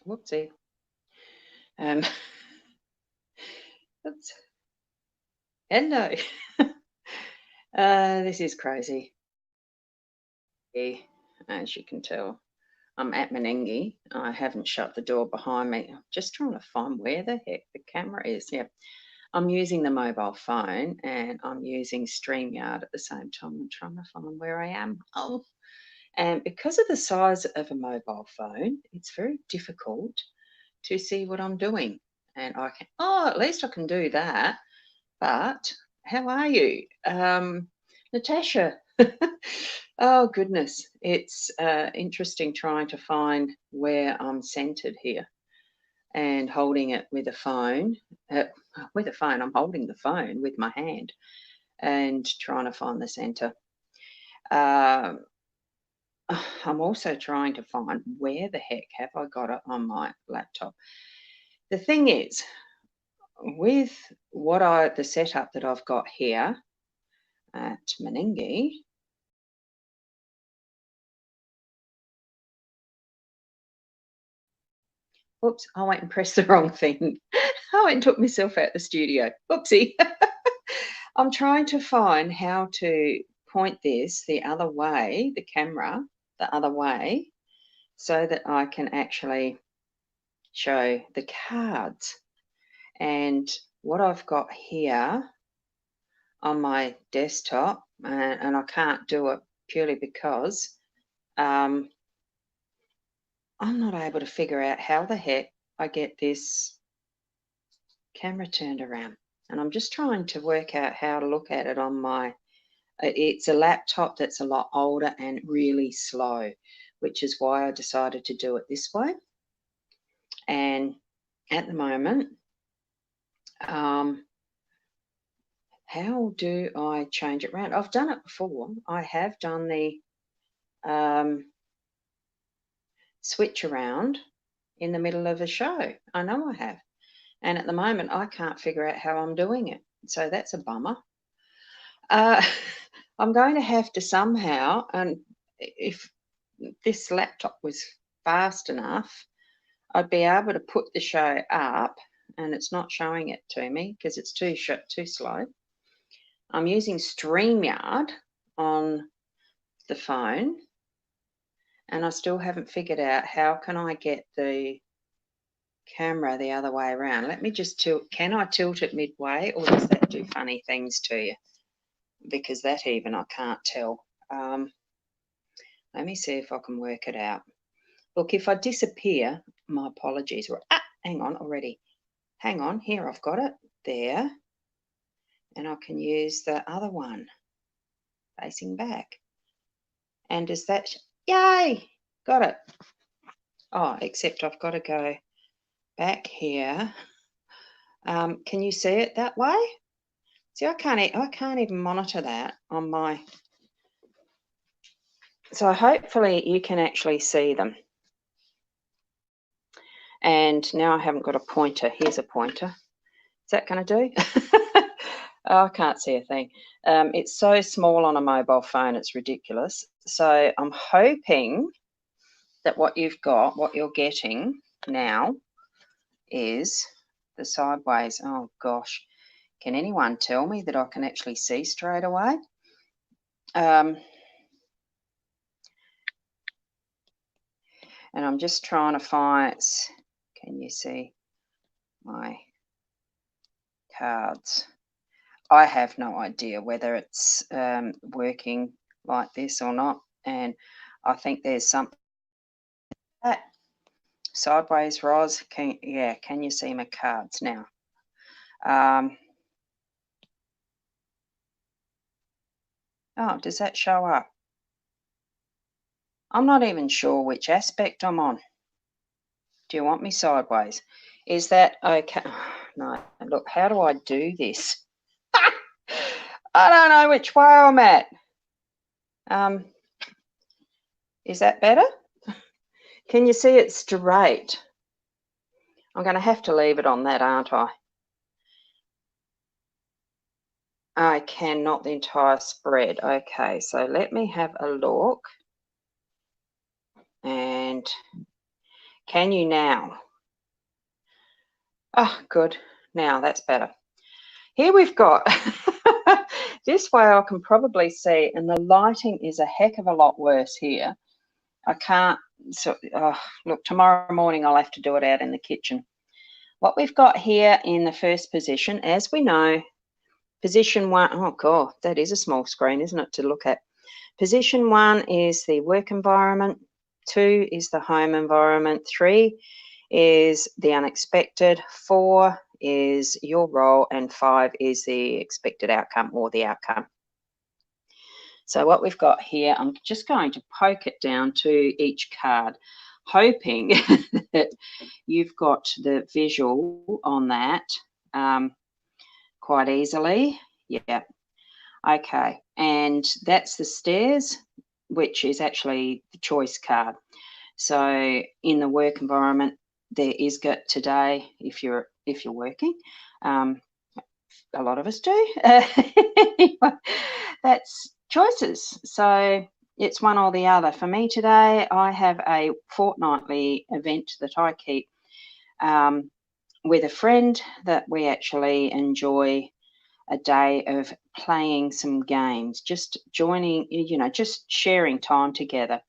Whoopsie. Oops. Hello. This is crazy. As you can tell, I'm at Menengi. I haven't shut the door behind me. I'm just trying to find where the heck the camera is. Yeah, I'm using the mobile phone and I'm using StreamYard at the same time. I'm trying to find where I am. Oh, and because of the size of a mobile phone, it's very difficult to see what I'm doing. And I can, oh, at least I can do that. But how are you? Natasha. Oh, goodness. It's interesting trying to find where I'm centered here and holding it with a phone. With a phone, I'm holding the phone with my hand and trying to find the center. Um, I'm also trying to find where the heck have I got it on my laptop. The thing is, with the setup that I've got here at Menengi, oops, I went and pressed the wrong thing. I went and took myself out the studio. Oopsie. I'm trying to find how to point this the other way, the camera the other way, so that I can actually show the cards. And what I've got here on my desktop, and I can't do it purely because I'm not able to figure out how the heck I get this camera turned around. And I'm just trying to work out how to look at it on my, it's a laptop that's a lot older and really slow, which is why I decided to do it this way. And at the moment, how do I change it around? I've done it before. I have done the switch around in the middle of a show. I know I have. And at the moment, I can't figure out how I'm doing it. So that's a bummer. I'm going to have to somehow, and if this laptop was fast enough, I'd be able to put the show up, and it's not showing it to me because it's too slow. I'm using StreamYard on the phone, and I still haven't figured out how can I get the camera the other way around. Let me just tilt. Can I tilt it midway, or does that do funny things to you? Because that even I can't tell. Let me see if I can work it out. Look, if I disappear, my apologies. Hang on already. Hang on, here I've got it. There. And I can use the other one facing back. And does that, yay, got it. Oh, except I've got to go back here. Can you see it that way? See, I can't even monitor that on my, so hopefully you can actually see them. And now I haven't got a pointer. Here's a pointer. Is that going to do? Oh, I can't see a thing. It's so small on a mobile phone, it's ridiculous. So I'm hoping that what you're getting now is the sideways. Oh, gosh. Can anyone tell me that I can actually see straight away? And I'm just trying to find, can you see my cards? I have no idea whether it's working like this or not. And I think there's something that sideways, Roz. Can you see my cards now? Oh, does that show up? I'm not even sure which aspect I'm on. Do you want me sideways? Is that okay? No, look, how do I do this? I don't know which way I'm at. Is that better? Can you see it straight? I'm going to have to leave it on that, aren't I? I can, not the entire spread. Okay, so let me have a look. And Can you now? Oh, good. Now that's better. Here we've got, this way I can probably see, and the lighting is a heck of a lot worse here. I can't, so look, tomorrow morning I'll have to do it out in the kitchen. What we've got here in the first position, as we know, position 1, oh God, that is a small screen, isn't it, to look at. Position 1 is the work environment, 2 is the home environment, 3 is the unexpected, 4 is your role, and 5 is the expected outcome or the outcome. So what we've got here, I'm just going to poke it down to each card, hoping that you've got the visual on that quite easily. Yeah. Okay. And that's the stairs, which is actually the choice card. So in the work environment, there is got today, if you're working, a lot of us do. That's choices. So it's one or the other. For me today, I have a fortnightly event that I keep with a friend that we actually enjoy a day of playing some games, just joining, just sharing time together.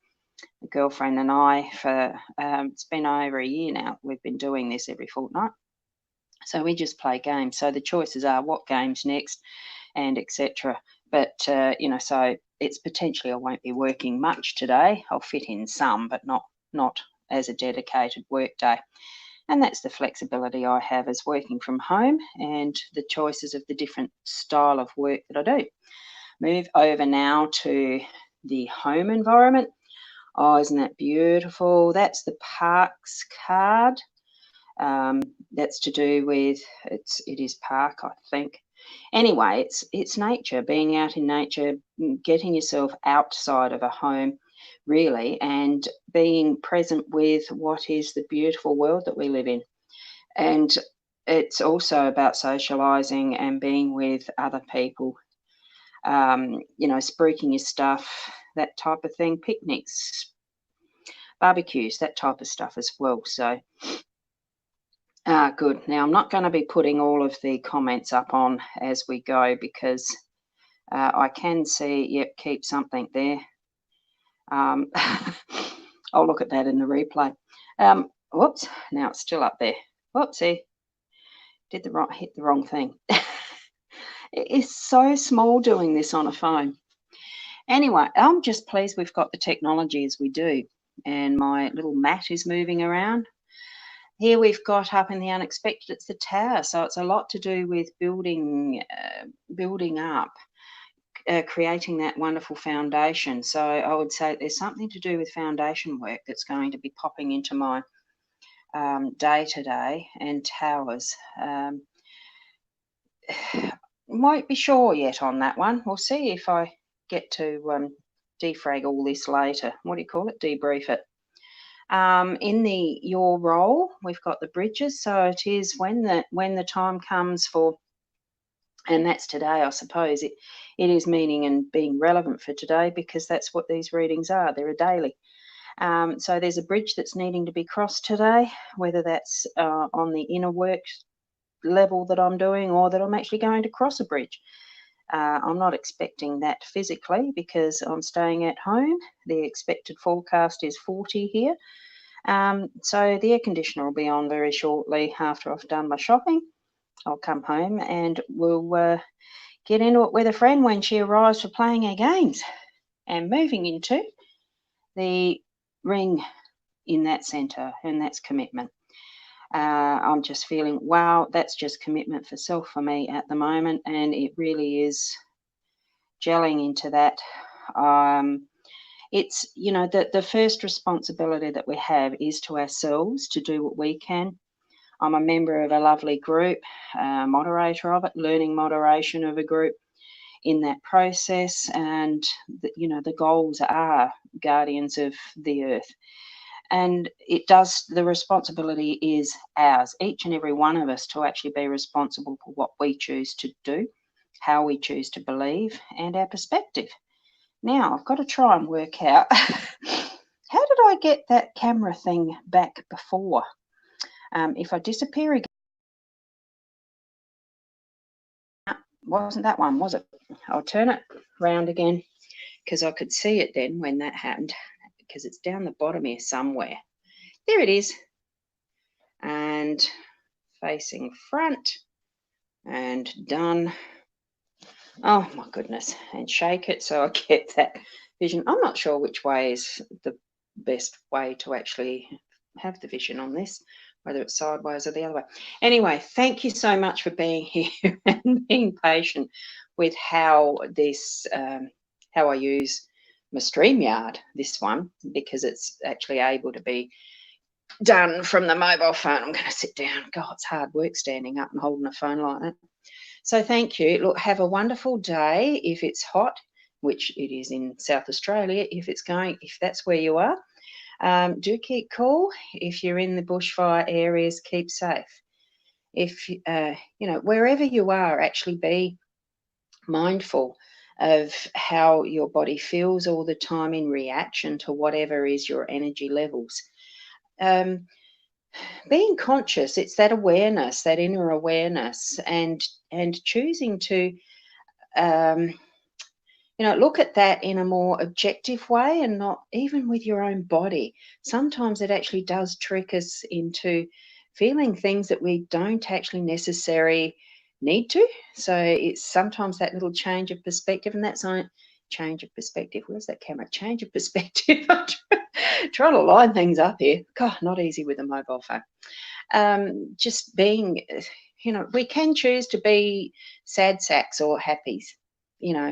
A girlfriend and I, for it's been over a year now, we've been doing this every fortnight. So we just play games. So the choices are what games next and etc. But, so it's potentially I won't be working much today. I'll fit in some, but not as a dedicated work day. And that's the flexibility I have as working from home and the choices of the different style of work that I do. Move over now to the home environment. Oh, isn't that beautiful? That's the parks card. That's to do with, it is park, I think. Anyway, it's nature, being out in nature, getting yourself outside of a home, really, and being present with what is the beautiful world that we live in. And it's also about socialising and being with other people, spruiking your stuff, that type of thing, picnics, barbecues, that type of stuff as well. So, good. Now, I'm not going to be putting all of the comments up on as we go because I can see, yep, keep something there. I'll look at that in the replay. Whoops, now it's still up there. Whoopsie, hit the wrong thing. It is so small doing this on a phone. Anyway, I'm just pleased we've got the technology as we do, and my little mat is moving around. Here we've got up in the unexpected, it's the tower. So it's a lot to do with building up, creating that wonderful foundation. So I would say there's something to do with foundation work that's going to be popping into my day-to-day, and towers. Won't be sure yet on that one. We'll see if I get to defrag all this later. What do you call it? Debrief it. In the your role, we've got the bridges. So it is when the time comes for, and that's today, I suppose. It is meaning and being relevant for today because that's what these readings are. They're a daily. So there's a bridge that's needing to be crossed today, whether that's on the inner work level that I'm doing or that I'm actually going to cross a bridge. I'm not expecting that physically because I'm staying at home. The expected forecast is 40 here. So the air conditioner will be on very shortly after I've done my shopping. I'll come home and we'll get into it with a friend when she arrives for playing our games. And moving into the ring in that centre, and that's commitment. I'm just feeling, wow, that's just commitment for self for me at the moment, and it really is gelling into that. It's, the first responsibility that we have is to ourselves to do what we can. I'm a member of a lovely group, moderator of it, learning moderation of a group in that process, and the goals are guardians of the earth. And the responsibility is ours, each and every one of us, to actually be responsible for what we choose to do, how we choose to believe, and our perspective. Now, I've got to try and work out, how did I get that camera thing back before? If I disappear again, wasn't that one, was it? I'll turn it round again because I could see it then when that happened, because it's down the bottom here somewhere. There it is. And facing front and done. Oh my goodness. And shake it so I get that vision. I'm not sure which way is the best way to actually have the vision on this, whether it's sideways or the other way. Anyway, thank you so much for being here and being patient with how this, how I use my StreamYard, this one, because it's actually able to be done from the mobile phone. I'm going to sit down. God, it's hard work standing up and holding a phone like that. So thank you. Look, have a wonderful day. If it's hot, which it is in South Australia, if that's where you are, do keep cool. If you're in the bushfire areas, keep safe. If, wherever you are, actually be mindful of how your body feels all the time in reaction to whatever is your energy levels. Being conscious, it's that awareness, that inner awareness, and choosing to look at that in a more objective way, and not even with your own body. Sometimes it actually does trick us into feeling things that we don't actually necessarily need to. So it's sometimes that little change of perspective, and that's on change of perspective. Where's that camera? Change of perspective. Trying to line things up here. God, not easy with a mobile phone. Just being, we can choose to be sad sacks or happies,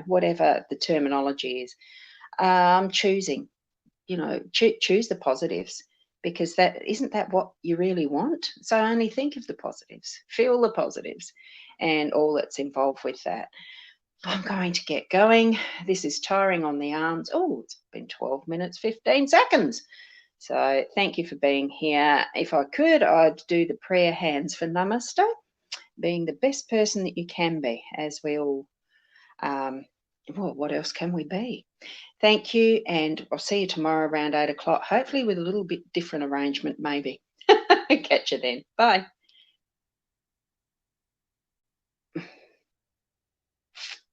whatever the terminology is. Choosing, choose the positives, because isn't that what you really want? So only think of the positives, feel the positives, and all that's involved with that. I'm going to get going. This is tiring on the arms. Oh, it's been 12 minutes, 15 seconds. So thank you for being here. If I could, I'd do the prayer hands for Namaste, being the best person that you can be, as we all, what else can we be? Thank you, and I'll see you tomorrow around 8 o'clock, hopefully with a little bit different arrangement maybe. Catch you then. Bye.